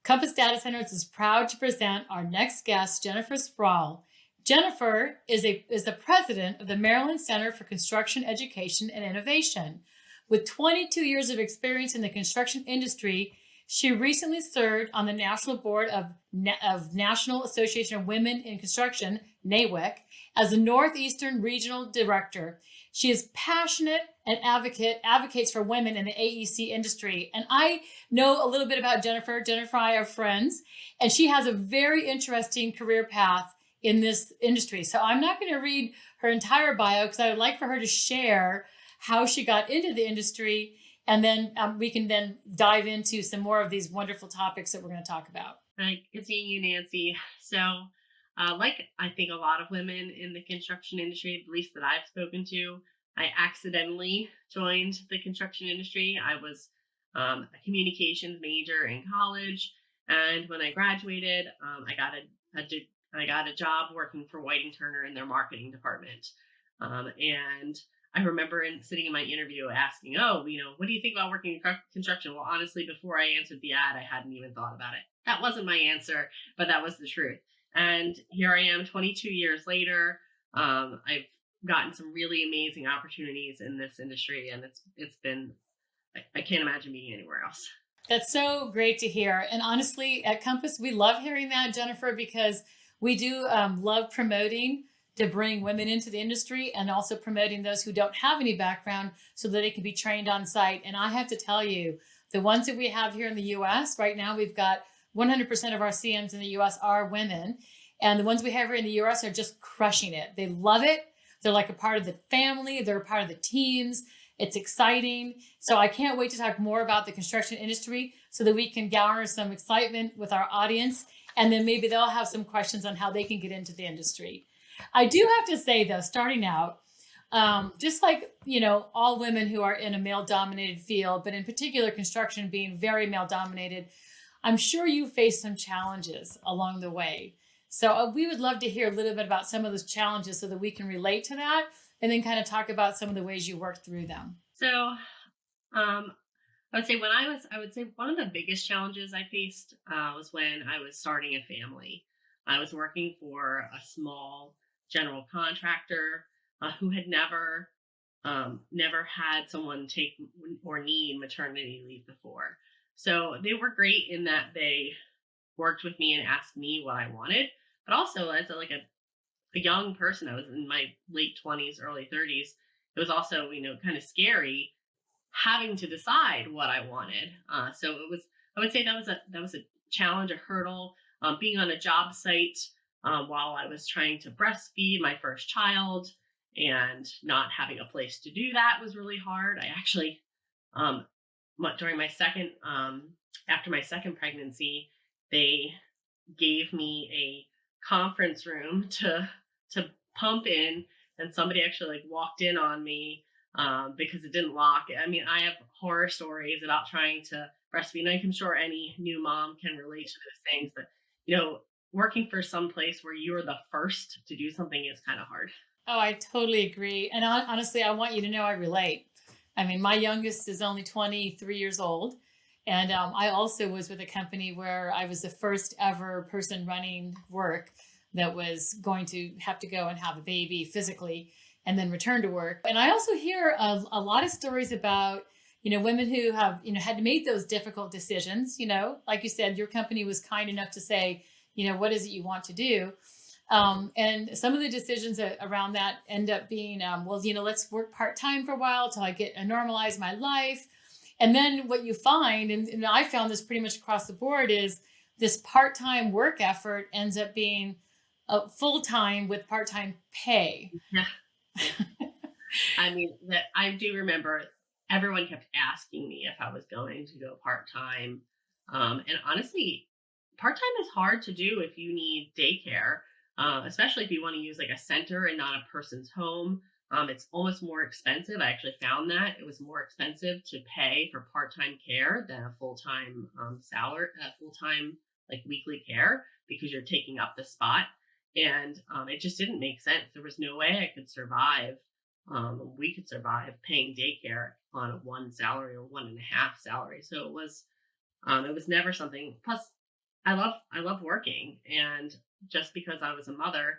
Compass Datacenters is proud to present our next guest, Jennifer Sproul. Jennifer is the president of the Maryland Center for Construction Education and Innovation. With 22 years of experience in the construction industry, she recently served on the National Board of National Association of Women in Construction, NAWIC, as the Northeastern Regional Director. She is passionate and advocates for women in the AEC industry. And I know a little bit about Jennifer. Jennifer and I are friends, and she has a very interesting career path in this industry. So I'm not going to read her entire bio because I would like for her to share how she got into the industry, and then we can then dive into some more of these wonderful topics that we're going to talk about. Hi, good seeing you, Nancy. So, like I think a lot of women in the construction industry, at least that I've spoken to, I accidentally joined the construction industry. I was a communications major in college, and when I graduated, I got a job working for White and Turner in their marketing department. And I remember sitting in my interview asking, "Oh, what do you think about working in construction?" Well, honestly, before I answered the ad, I hadn't even thought about it. That wasn't my answer, but that was the truth. And here I am 22 years later. I've gotten some really amazing opportunities in this industry, and it's been, I can't imagine being anywhere else. That's so great to hear. And honestly, at Compass, we love hearing that, Jennifer, because we do love promoting to bring women into the industry and also promoting those who don't have any background so that they can be trained on site. And I have to tell you, the ones that we have here in the US right now, we've got 100% of our CMs in the US are women. And the ones we have here in the US are just crushing it. They love it. They're like a part of the family, they're a part of the teams. It's exciting. So I can't wait to talk more about the construction industry so that we can garner some excitement with our audience. And then maybe they'll have some questions on how they can get into the industry. I do have to say, though, starting out, just like, all women who are in a male dominated field, but in particular, construction being very male dominated, I'm sure you faced some challenges along the way. So we would love to hear a little bit about some of those challenges so that we can relate to that and then kind of talk about some of the ways you worked through them. So, I would say I would say one of the biggest challenges I faced was when I was starting a family. I was working for a small general contractor who had never had someone take or need maternity leave before. So they were great in that they worked with me and asked me what I wanted, but also as a young person, I was in my late 20s, early 30s. It was also, kind of scary having to decide what I wanted. So I would say that was a challenge, a hurdle, being on a job site while I was trying to breastfeed my first child and not having a place to do that was really hard. I actually, during my after my second pregnancy, they gave me a conference room to pump in, and somebody actually walked in on me because it didn't lock. I mean, I have horror stories about trying to breastfeed, and I'm sure any new mom can relate to those things. But working for some place where you're the first to do something is kind of hard. Oh, I totally agree. And honestly, I want you to know I relate. I mean, my youngest is only 23 years old. And I also was with a company where I was the first ever person running work that was going to have to go and have a baby physically and then return to work. And I also hear a lot of stories about, women who have, had to make those difficult decisions. Like you said, your company was kind enough to say, what is it you want to do? And some of the decisions around that end up being, well, let's work part-time for a while till I get normalize my life. And then what you find, and I found this pretty much across the board, is this part-time work effort ends up being full-time with part-time pay. Yeah. I mean, that I do remember everyone kept asking me if I was going to go part-time. And honestly, part-time is hard to do if you need daycare, especially if you want to use a center and not a person's home. It's almost more expensive. I actually found that it was more expensive to pay for part-time care than a full-time salary, full-time weekly care, because you're taking up the spot. And it just didn't make sense. There was no way I could survive. We could survive paying daycare on one salary or one and a half salary. So it was never something. Plus, I love working, and just because I was a mother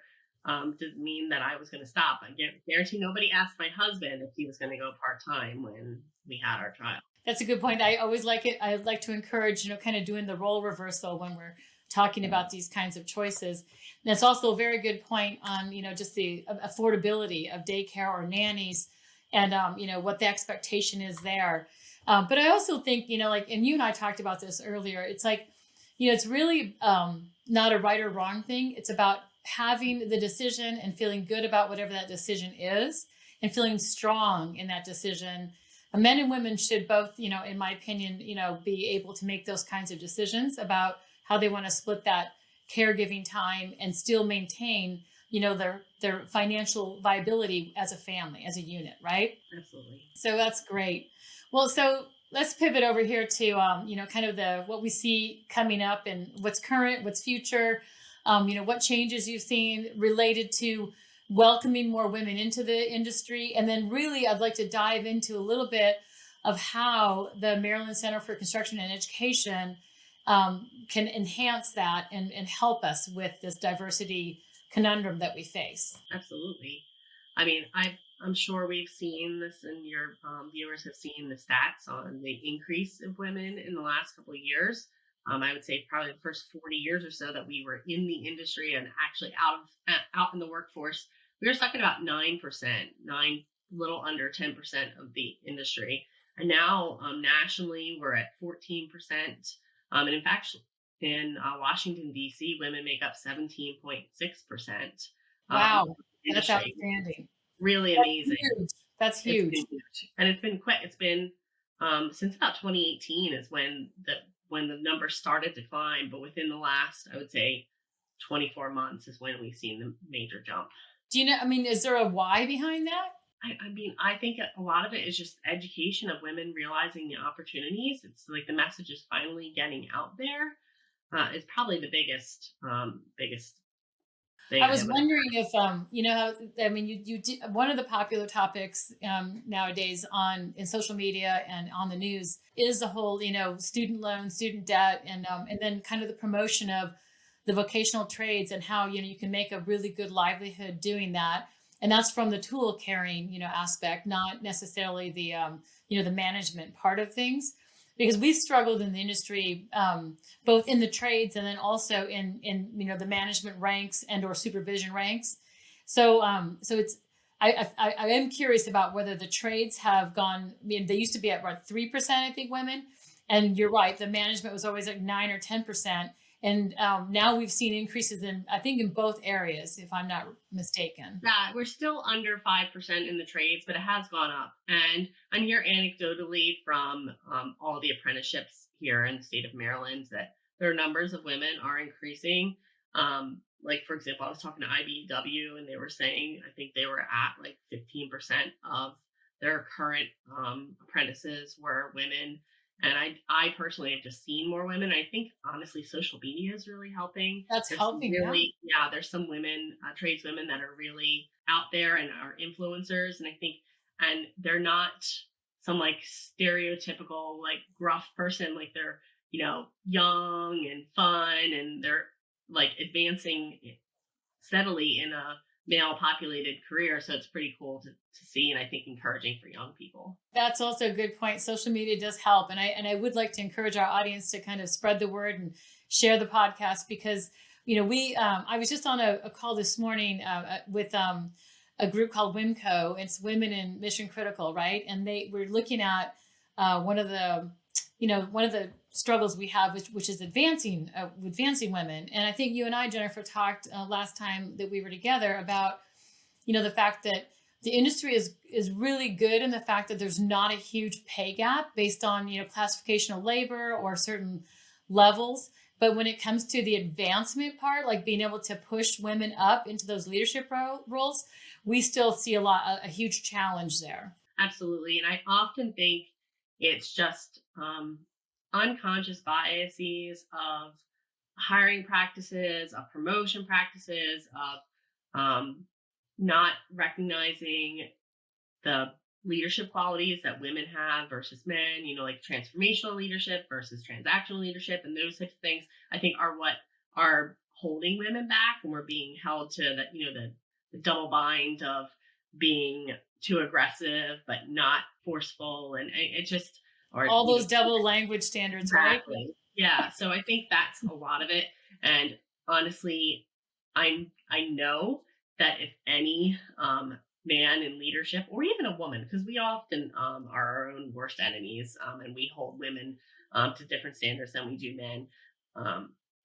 didn't mean that I was going to stop. I guarantee nobody asked my husband if he was going to go part time when we had our child. That's a good point. I always like it. I like to encourage, kind of doing the role reversal when we're talking about these kinds of choices. And it's also a very good point on, just the affordability of daycare or nannies and, what the expectation is there. But I also think, like, and you and I talked about this earlier, it's like, it's really not a right or wrong thing. It's about having the decision and feeling good about whatever that decision is and feeling strong in that decision. Men and women should both, in my opinion, be able to make those kinds of decisions about how they want to split that caregiving time and still maintain, their financial viability as a family, as a unit, right? Absolutely. So that's great. Well, so let's pivot over here to, kind of the what we see coming up and what's current, what's future. What changes you've seen related to welcoming more women into the industry, and then really, I'd like to dive into a little bit of how the Maryland Center for Construction and Education can enhance that and help us with this diversity conundrum that we face. Absolutely. I mean, I'm sure we've seen this, and your viewers have seen the stats on the increase of women in the last couple of years. I would say probably the first 40 years or so that we were in the industry and actually out in the workforce, we were talking about 9%, little under 10% of the industry. And now nationally, we're at 14%. And in fact, in Washington, D.C., women make up 17.6% Wow, that's industry. outstanding. Really That's amazing. huge. That's It's huge. been huge, and it's been since about 2018 is when the numbers started to climb, but within the last, I would say, 24 months is when we've seen the major jump. Do you know? I mean, is there a why behind that? I mean, I think a lot of it is just education of women realizing the opportunities. It's like the message is finally getting out there. Is probably the biggest thing I I was would. wondering if, how, I mean, you did, one of the popular topics nowadays on in social media and on the news is the whole, student loan, student debt, and then kind of the promotion of the vocational trades and how, you can make a really good livelihood doing that. And that's from the tool carrying, aspect, not necessarily the, the management part of things, because we've struggled in the industry, both in the trades and then also in the management ranks and or supervision ranks. So it's I am curious about whether the trades have gone. I mean, they used to be at what 3%, I think, women, and you're right. The management was always like 9 or 10%, and now we've seen increases in, I think, in both areas, if I'm not mistaken. Yeah, we're still under 5% in the trades, but it has gone up. And I hear anecdotally from all the apprenticeships here in the state of Maryland that their numbers of women are increasing. Like, for example, I was talking to IBEW, and they were saying I think they were at like 15% of their current apprentices were women. And I personally have just seen more women. I think honestly, social media is really helping. That's There's some helping, yeah. really, yeah, there's some women, tradeswomen that are really out there and are influencers. And I think, and they're not some like stereotypical, like gruff person. Like they're, young and fun, and they're like advancing steadily in a male populated career. So it's pretty cool to see. And I think encouraging for young people. That's also a good point. Social media does help, and I would like to encourage our audience to kind of spread the word and share the podcast because we I was just on a call this morning with a group called WIMCO. It's Women in Mission Critical, right? And they were looking at one of the struggles we have, which is advancing women. And I think you and I, Jennifer, talked last time that we were together about the fact that the industry is really good in the fact that there's not a huge pay gap based on classification of labor or certain levels. But when it comes to the advancement part, like being able to push women up into those leadership roles, we still see a huge challenge there. Absolutely. And I often think it's just unconscious biases of hiring practices, of promotion practices, of not recognizing the leadership qualities that women have versus men, like transformational leadership versus transactional leadership and those types of things, I think are what are holding women back, and we're being held to that, the double bind of being too aggressive but not forceful, and it just, or All those double language standards, right? exactly. Yeah. So I think that's a lot of it. And honestly, I know that if any man in leadership, or even a woman, because we often are our own worst enemies, and we hold women to different standards than we do men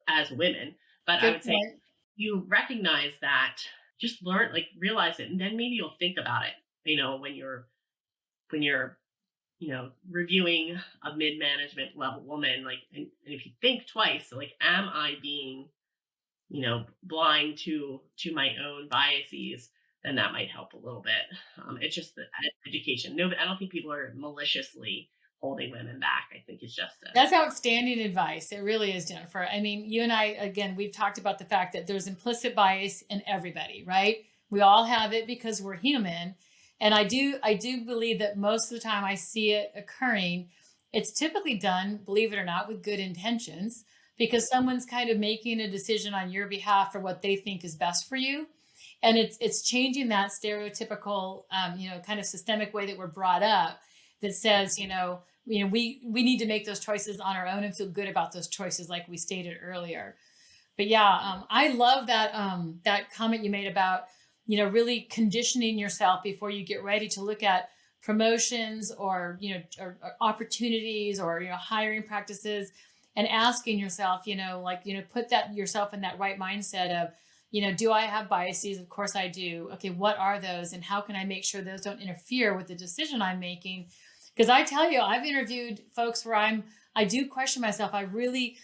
as women. But I Good would say point. you recognize that, just learn, like realize it, and then maybe you'll think about it. When you're reviewing a mid-management level woman, like, and if you think twice, like, am I being, blind to my own biases, then that might help a little bit. It's just the education. No, I don't think people are maliciously holding women back. I think it's just a, That's outstanding advice. It really is, Jennifer. I mean, you and I, again, we've talked about the fact that there's implicit bias in everybody, right? We all have it because we're human. And I do believe that most of the time I see it occurring, it's typically done, believe it or not, with good intentions, because someone's kind of making a decision on your behalf for what they think is best for you. And it's changing that stereotypical, kind of systemic way that we're brought up, that says, we need to make those choices on our own and feel good about those choices, like we stated earlier. But yeah, I love that comment you made about, really conditioning yourself before you get ready to look at promotions, or or opportunities, or hiring practices, and asking yourself, put that yourself in that right mindset of, do I have biases? Of course I do. Okay, what are those, and how can I make sure those don't interfere with the decision I'm making? Because I tell you, I've interviewed folks where I do question myself. I really,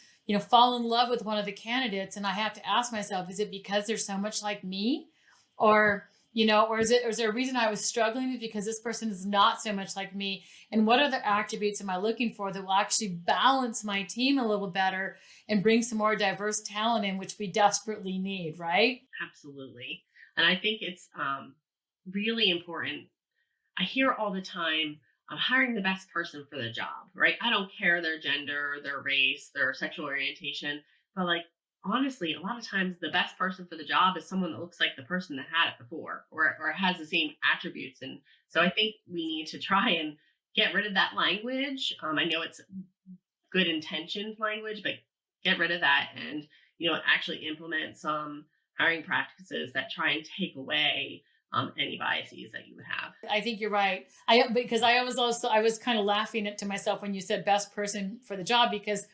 fall in love with one of the candidates, and I have to ask myself, is it because they're so much like me? Or, or is there a reason I was struggling because this person is not so much like me? And what other attributes am I looking for that will actually balance my team a little better and bring some more diverse talent in, which we desperately need, right? absolutely. And I think it's really important. I hear all the time, I'm hiring the best person for the job, right? I don't care their gender, their race, their sexual orientation. But, like, honestly, a lot of times the best person for the job is someone that looks like the person that had it before, or has the same attributes. And so I think we need to try and get rid of that language. I know it's good intentioned language, but get rid of that, and, actually implement some hiring practices that try and take away any biases that you would have. I think you're right. Because I was kind of laughing to myself when you said best person for the job, because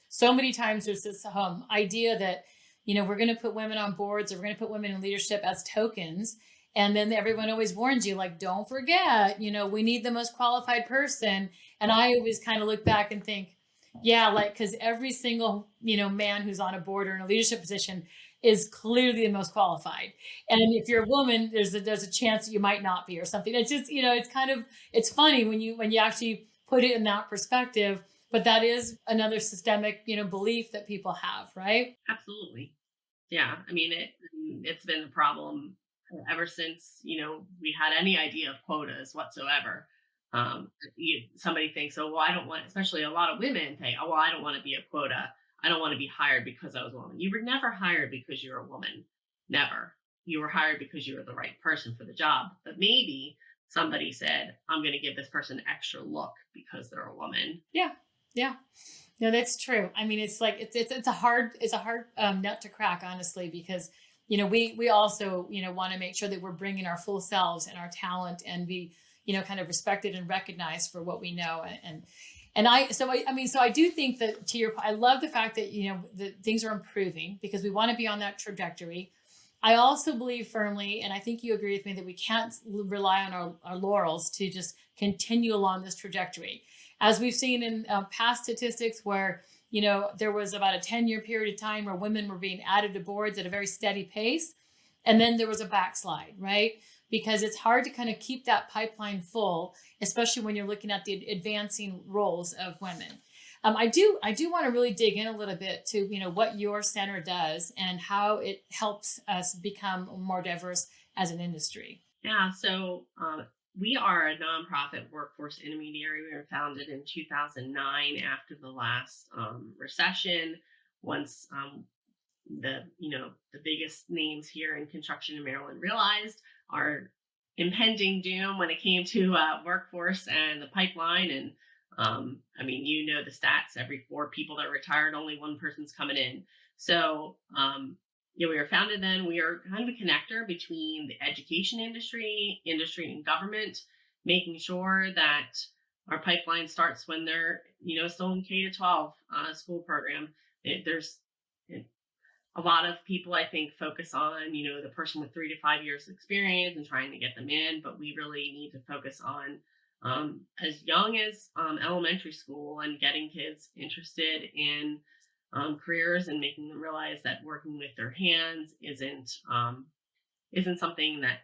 so many times there's this idea that, we're going to put women on boards, or we're going to put women in leadership as tokens. And then everyone always warns you, like, don't forget, we need the most qualified person. And I always kind of look back and think, yeah, like, because every single, man who's on a board or in a leadership position is clearly the most qualified. And if you're a woman, there's a chance that you might not be, or something. It's just, it's kind of, it's funny when you actually put it in that perspective. But that is another systemic, belief that people have, right? Absolutely. Yeah. I mean, it's been a problem ever since, we had any idea of quotas whatsoever. Somebody thinks, oh, well, I don't want, especially a lot of women think, oh, well, I don't want to be a quota. I don't want to be hired because I was a woman. You were never hired because you're a woman. Never. You were hired because you were the right person for the job. But maybe somebody said, I'm going to give this person an extra look because they're a woman. Yeah. Yeah. No, that's true. I mean, it's like, it's a hard nut to crack, honestly, because, we also, want to make sure that we're bringing our full selves and our talent, and be, kind of respected and recognized for what we know. So I do think that, I love the fact that, that things are improving, because we want to be on that trajectory. I also believe firmly, and I think you agree with me, that we can't rely on our laurels to just continue along this trajectory. As we've seen in past statistics, where, there was about a 10-year period of time where women were being added to boards at a very steady pace. And then there was a backslide, right? Because it's hard to kind of keep that pipeline full, especially when you're looking at the advancing roles of women. I do want to really dig in a little bit to, what your center does and how it helps us become more diverse as an industry. Yeah. So we are a nonprofit workforce intermediary. We were founded in 2009 after the last recession. Once the biggest names here in construction in Maryland realized our impending doom when it came to workforce and the pipeline. And the stats: every four people that are retired, only one person's coming in. So we were founded then. We are kind of a connector between the education industry and government, making sure that our pipeline starts when they're still in K to 12 school program. There's a lot of people, I think, focus on the person with 3 to 5 years experience and trying to get them in, but we really need to focus on as young as elementary school and getting kids interested in careers and making them realize that working with their hands isn't something that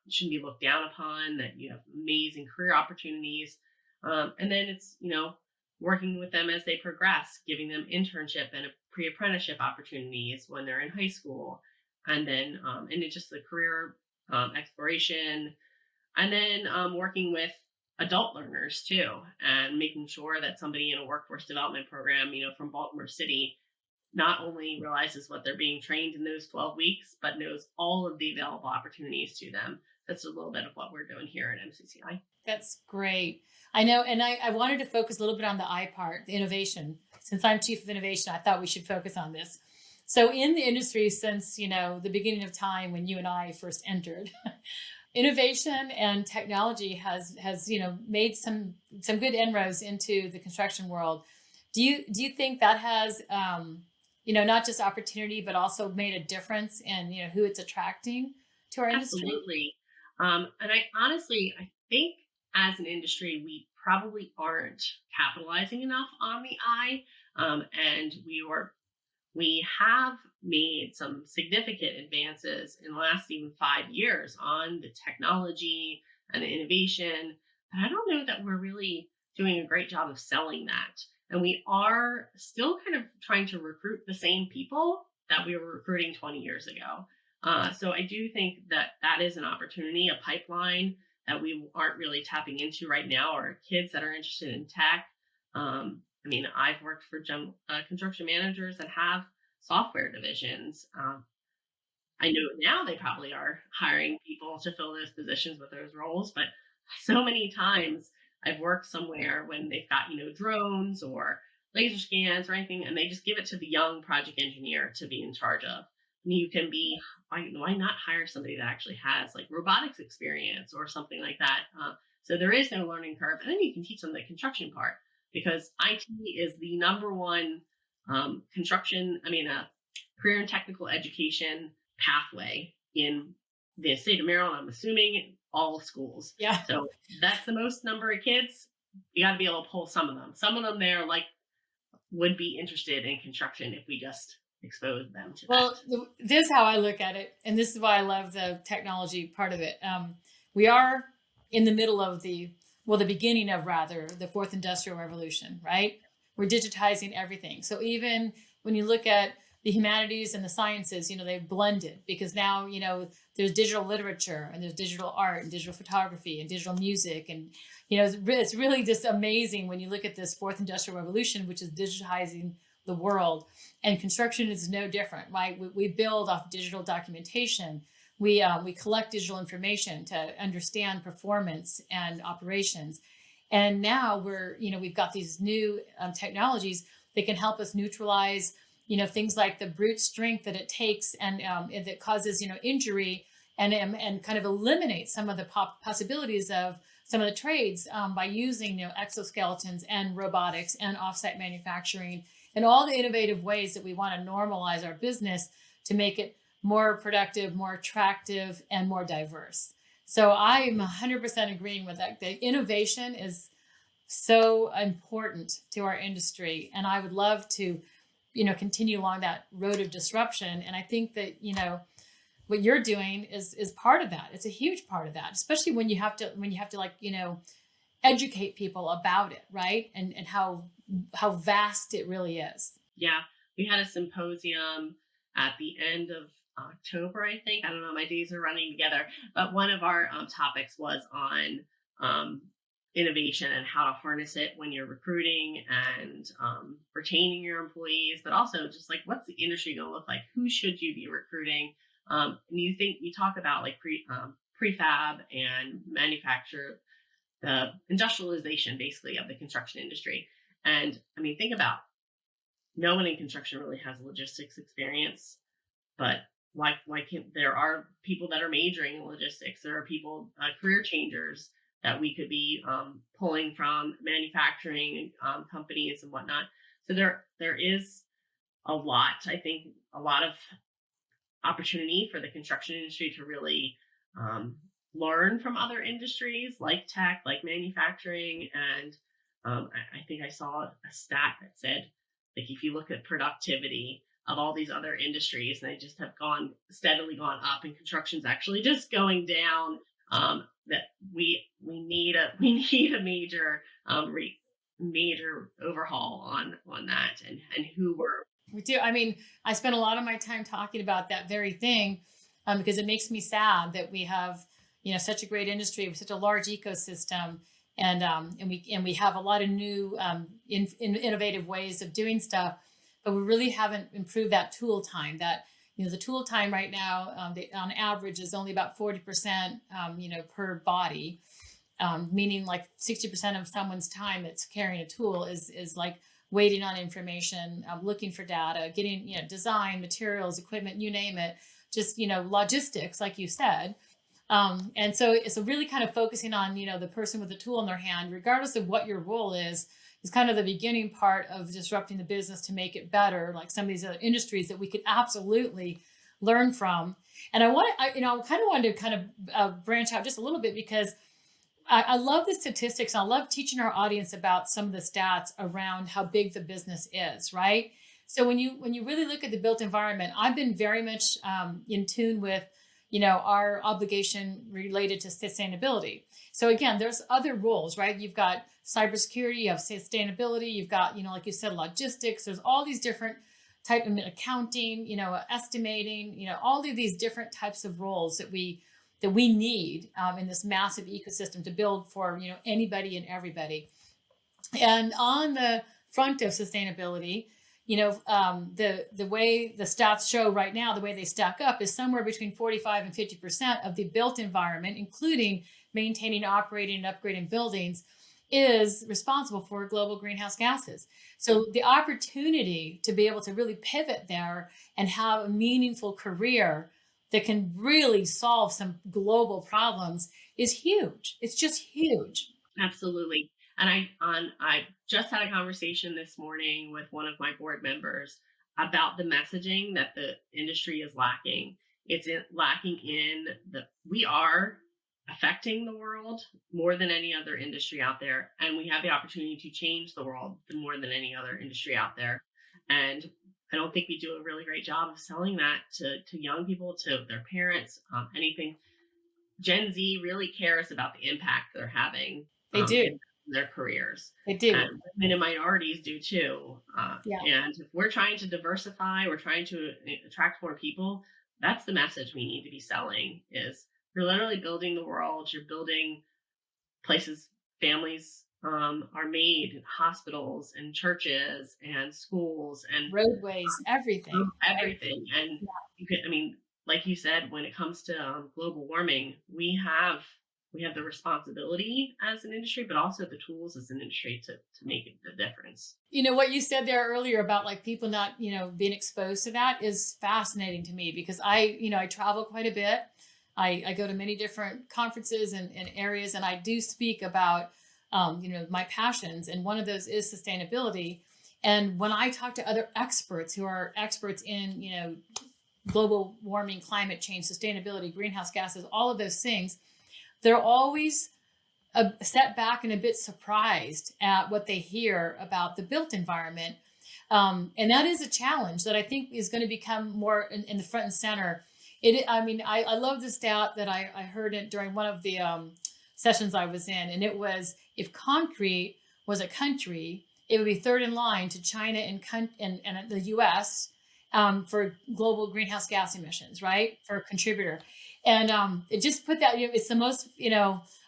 shouldn't be looked down upon, that you have amazing career opportunities. And then it's working with them as they progress, giving them internship and pre-apprenticeship opportunities when they're in high school, and then and it's just the career exploration, and then working with adult learners too, and making sure that somebody in a workforce development program from Baltimore City not only realizes what they're being trained in those 12 weeks, but knows all of the available opportunities to them. That's a little bit of what we're doing here at MCCEI. That's great. I know. And I wanted to focus a little bit on the I part, the innovation. Since I'm chief of innovation, I thought we should focus on this. So in the industry, since, the beginning of time when you and I first entered, innovation and technology has made some good inroads into the construction world. Do you think that has, not just opportunity, but also made a difference in, who it's attracting to our industry? Absolutely. And I think as an industry, we probably aren't capitalizing enough on the I. And we have made some significant advances in the last even 5 years on the technology and the innovation. But I don't know that we're really doing a great job of selling that. And we are still kind of trying to recruit the same people that we were recruiting 20 years ago. So I do think that is an opportunity, a pipeline that we aren't really tapping into right now, are kids that are interested in tech. I've worked for construction managers that have software divisions. I know now they probably are hiring people to fill those positions with those roles, but so many times I've worked somewhere when they've got, drones or laser scans or anything, and they just give it to the young project engineer to be in charge of. And you can be, why not hire somebody that actually has like robotics experience or something like that? So there is no learning curve. And then you can teach them the construction part, because IT is the number one career and technical education pathway in the state of Maryland. I'm assuming all schools. Yeah. So that's the most number of kids. You got to be able to pull some of them. Some of them there would be interested in construction if we just expose them to Well, that. this is how I look at it, and this is why I love the technology part of it. We are in the middle of the beginning of rather the fourth industrial revolution, right? We're digitizing everything. So even when you look at the humanities and the sciences, they've blended, because now, there's digital literature and there's digital art and digital photography and digital music. And, it's really just amazing when you look at this fourth industrial revolution, which is digitizing the world. And construction is no different, right? We build off digital documentation. We collect digital information to understand performance and operations. And now we've got these new technologies that can help us neutralize, things like the brute strength that it takes and that causes, injury, and kind of eliminate some of the possibilities of some of the trades by using, exoskeletons and robotics and offsite manufacturing and all the innovative ways that we want to normalize our business to make it more productive, more attractive, and more diverse. So I'm 100% agreeing with that. The innovation is so important to our industry, and I would love to, continue along that road of disruption. And I think that, what you're doing is part of that. It's a huge part of that, especially when you have to educate people about it, right? And how vast it really is. Yeah, we had a symposium at the end of October, I think. I don't know, my days are running together. But one of our topics was on um, innovation and how to harness it when you're recruiting and retaining your employees, but also just like what's the industry going to look like? Who should you be recruiting? And you talk about like prefab and manufacture, the industrialization basically of the construction industry. And I mean, think about, no one in construction really has logistics experience, but why can't, there are people that are majoring in logistics. There are people, career changers that we could be pulling from manufacturing companies and whatnot. So there is a lot, I think, a lot of opportunity for the construction industry to really um, learn from other industries like tech, like manufacturing. And I think I saw a stat that said, like, if you look at productivity of all these other industries, they just have steadily gone up, and construction's actually just going down. That we need a major overhaul on that, and who we're. We do. I mean, I spend a lot of my time talking about that very thing, because it makes me sad that we have, such a great industry with such a large ecosystem, and we have a lot of new innovative ways of doing stuff, but we really haven't improved that tool time. That the tool time right now, on average, is only about 40%, per body, meaning like 60% of someone's time that's carrying a tool is like waiting on information, looking for data, getting, design, materials, equipment, you name it, just, logistics, like you said. And so it's really kind of focusing on, the person with the tool in their hand, regardless of what your role is kind of the beginning part of disrupting the business to make it better, like some of these other industries that we could absolutely learn from. And I kind of wanted to kind of branch out just a little bit, because I love the statistics. And I love teaching our audience about some of the stats around how big the business is, right? So when you really look at the built environment, I've been very much in tune with, our obligation related to sustainability. So again, there's other roles, right? You've got cybersecurity, you have sustainability, you've got, like you said, logistics. There's all these different type of accounting, estimating, all of these different types of roles that we need in this massive ecosystem to build for anybody and everybody. And on the front of sustainability, the way the stats show right now, the way they stack up is somewhere between 45 and 50% of the built environment, including maintaining, operating, and upgrading buildings, is responsible for global greenhouse gases. So the opportunity to be able to really pivot there and have a meaningful career that can really solve some global problems is huge. It's just huge. Absolutely. And I just had a conversation this morning with one of my board members about the messaging that the industry is lacking. Lacking in we are affecting the world more than any other industry out there, and we have the opportunity to change the world more than any other industry out there. And I don't think we do a really great job of selling that to young people, to their parents, anything. Gen Z really cares about the impact they're having. They do. In their careers. They do. And women and minorities do too. Yeah. And if we're trying to diversify, we're trying to attract more people, that's the message we need to be selling. Is you're literally building the world. You're building places, families are made, hospitals and churches and schools and roadways, everything. Everything. And like you said, when it comes to global warming, we have the responsibility as an industry, but also the tools as an industry to make the difference. What you said there earlier about like people not, being exposed to that is fascinating to me, because I travel quite a bit. I go to many different conferences and areas, and I do speak about, my passions. And one of those is sustainability. And when I talk to other experts who are experts in, global warming, climate change, sustainability, greenhouse gases, all of those things, they're always set back and a bit surprised at what they hear about the built environment. And that is a challenge that I think is going to become more in the front and center. I love the stat that I heard it during one of the sessions I was in, and it was, if concrete was a country, it would be third in line to China and the US, for global greenhouse gas emissions, right? For a contributor. And it just put that, it's the most,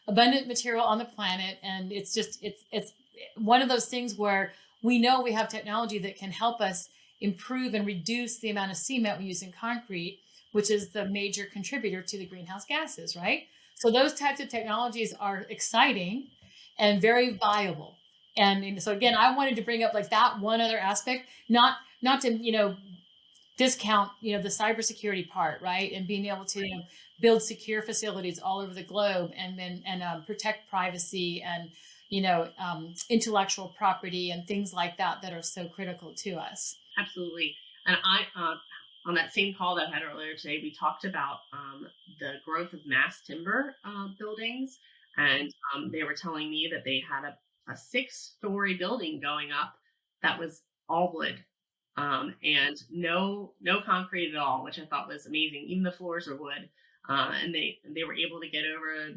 abundant material on the planet. And it's one of those things where we know we have technology that can help us improve and reduce the amount of cement we use in concrete, which is the major contributor to the greenhouse gases, right? So those types of technologies are exciting and very viable. And so again, I wanted to bring up like that one other aspect, not to, discount, the cybersecurity part, right? And being able to build secure facilities all over the globe and protect privacy and, intellectual property and things like that that are so critical to us. Absolutely. And on that same call that I had earlier today, we talked about the growth of mass timber buildings. And they were telling me that they had a 6-story building going up that was all wood, and no concrete at all, which I thought was amazing. Even the floors are wood, and they were able to get over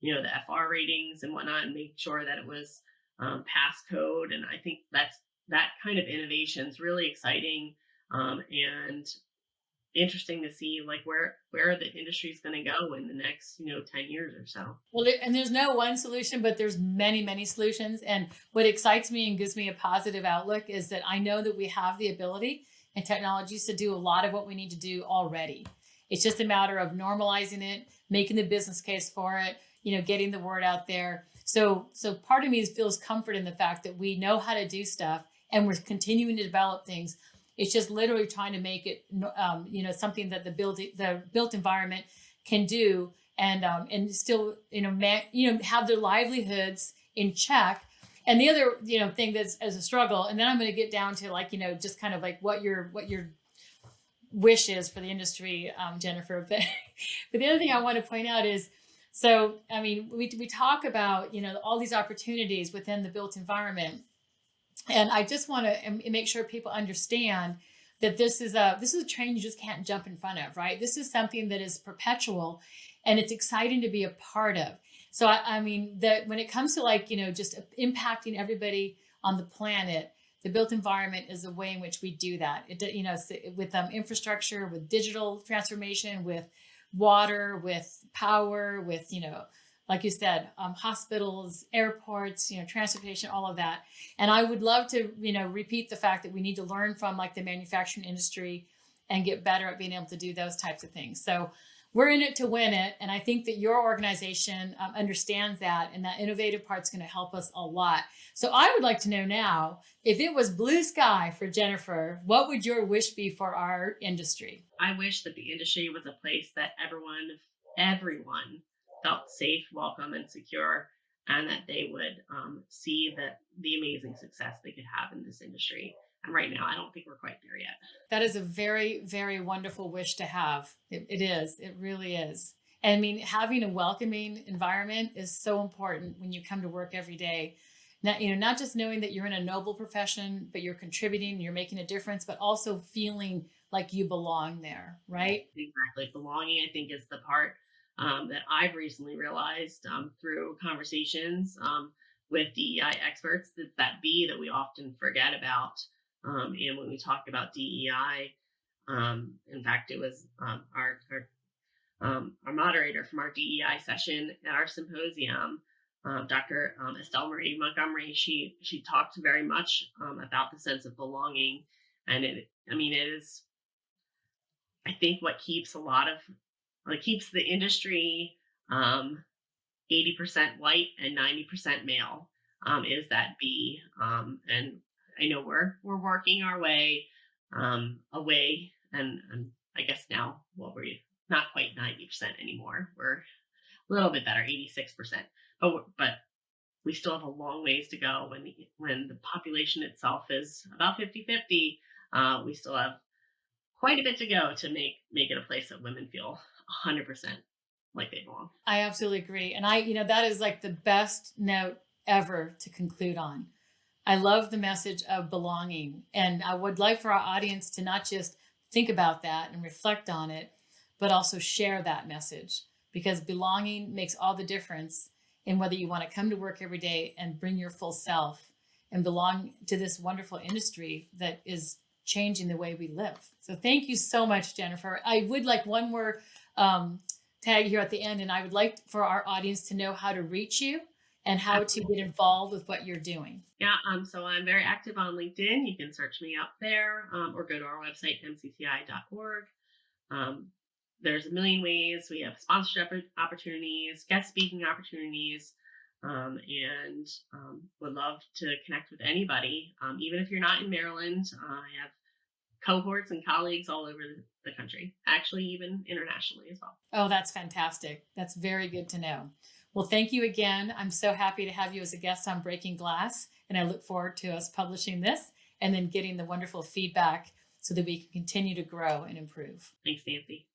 the FR ratings and whatnot, and make sure that it was pass code. And I think that kind of innovation is really exciting, and interesting to see like where the industry is going to go in the next 10 years or so. Well, and there's no one solution, but there's many solutions. And what excites me and gives me a positive outlook is that I know that we have the ability and technologies to do a lot of what we need to do already. It's just a matter of normalizing it, making the business case for it, getting the word out there. So part of me feels comfort in the fact that we know how to do stuff and we're continuing to develop things. It's just literally trying to make it, something that the built environment can do, and still, have their livelihoods in check. And the other, thing that's as a struggle, and then I'm going to get down to like, just kind of like what your wish is for the industry, Jennifer. But the other thing I want to point out is, so I mean, we talk about all these opportunities within the built environment. And I just want to make sure people understand that this is a train you just can't jump in front of, right? This is something that is perpetual, and it's exciting to be a part of. So I mean that when it comes to like just impacting everybody on the planet, the built environment is a way in which we do that. With infrastructure, with digital transformation, with water, with power, with like you said, hospitals, airports, transportation, all of that. And I would love to, repeat the fact that we need to learn from like the manufacturing industry and get better at being able to do those types of things. So we're in it to win it. And I think that your organization understands that, and that innovative part's going to help us a lot. So I would like to know now, if it was blue sky for Jennifer, what would your wish be for our industry? I wish that the industry was a place that everyone felt safe, welcome, and secure, and that they would see the amazing success they could have in this industry. And right now, I don't think we're quite there yet. That is a very, very wonderful wish to have. It is. It really is. And I mean, having a welcoming environment is so important when you come to work every day. Not just knowing that you're in a noble profession, but you're contributing, you're making a difference, but also feeling like you belong there, right? Exactly. Belonging, I think, is the part that I've recently realized through conversations with DEI experts, that B that we often forget about. And when we talk about DEI, in fact, it was our moderator from our DEI session at our symposium, Dr. Estelle Marie Montgomery. She talked very much about the sense of belonging, and it is, I think, what keeps keeps the industry 80% white and 90% male, is that B. And I know we're working our way away, and I guess now, well, we're not quite 90% anymore. We're a little bit better, 86%. But we still have a long ways to go. When the population itself is about 50-50, we still have quite a bit to go to make it a place that women feel 100% like they belong. I absolutely agree. And that is like the best note ever to conclude on. I love the message of belonging. And I would like for our audience to not just think about that and reflect on it, but also share that message, because belonging makes all the difference in whether you want to come to work every day and bring your full self and belong to this wonderful industry that is changing the way we live. So thank you so much, Jennifer. I would like one more tag here at the end, and I would like for our audience to know how to reach you and how to get involved with what you're doing. Yeah, so I'm very active on LinkedIn. You can search me up there, or go to our website, mccci.org. There's a million ways. We have sponsorship opportunities, guest speaking opportunities, and would love to connect with anybody. Even if you're not in Maryland, I have cohorts and colleagues all over the country, actually even internationally as well. Oh, that's fantastic. That's very good to know. Well, thank you again. I'm so happy to have you as a guest on Breaking Glass, and I look forward to us publishing this and then getting the wonderful feedback so that we can continue to grow and improve. Thanks, Nancy.